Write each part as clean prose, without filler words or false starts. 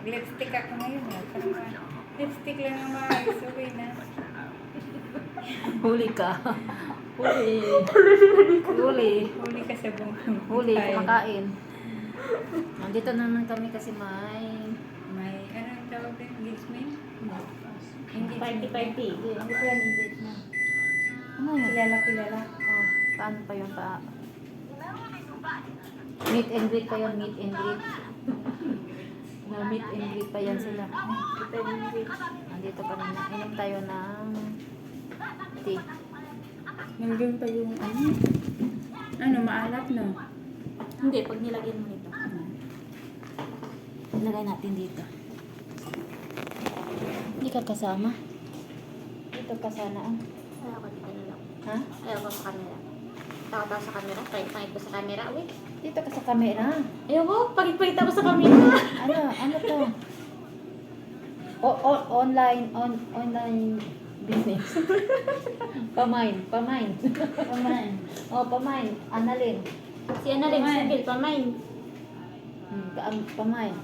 Mag-lipstick ako ngayon. Parang lipstick lang ang maayos. Okay na. Huli ka. Huli. Huli. Huli ka sa buong. Huli, kumakain. Nandito naman kami kasi may Ano ang tawag din? Engagement? party. Hindi pa yan engagement. Ano yun? Kilala. Oh, paano pa yun pa? Meet and greet pa yun, meet and greet. Na meet and greet pa yan sila. Nandito pa rin. Inom tayo ng tea. Nandun pa yung maalat no? Hindi, pag nilagyan mo nito. Ilagay natin dito. Hindi ka kasama. Dito ka sana. Ayaw ko dito na lang. Ha? Ayaw ko sa camera. Takot ako sa camera. Pangit ko sa camera. Uy. Dito ka sa camera. Ayaw ko. Pangit ako sa camera. Ano to? Online business. Pamain. Oh, pamain. Annalyn. Si Annalyn, Pamain. si Bill, pamain. Pamain.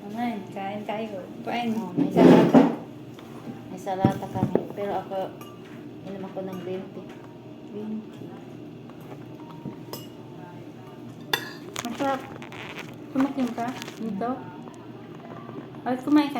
Aman, kain tayo. Kain. Oh, may salata. May salata kami. Pero ako, inom ako ng 20. Masarap. Kumakin ka dito? Ay, kumain ka.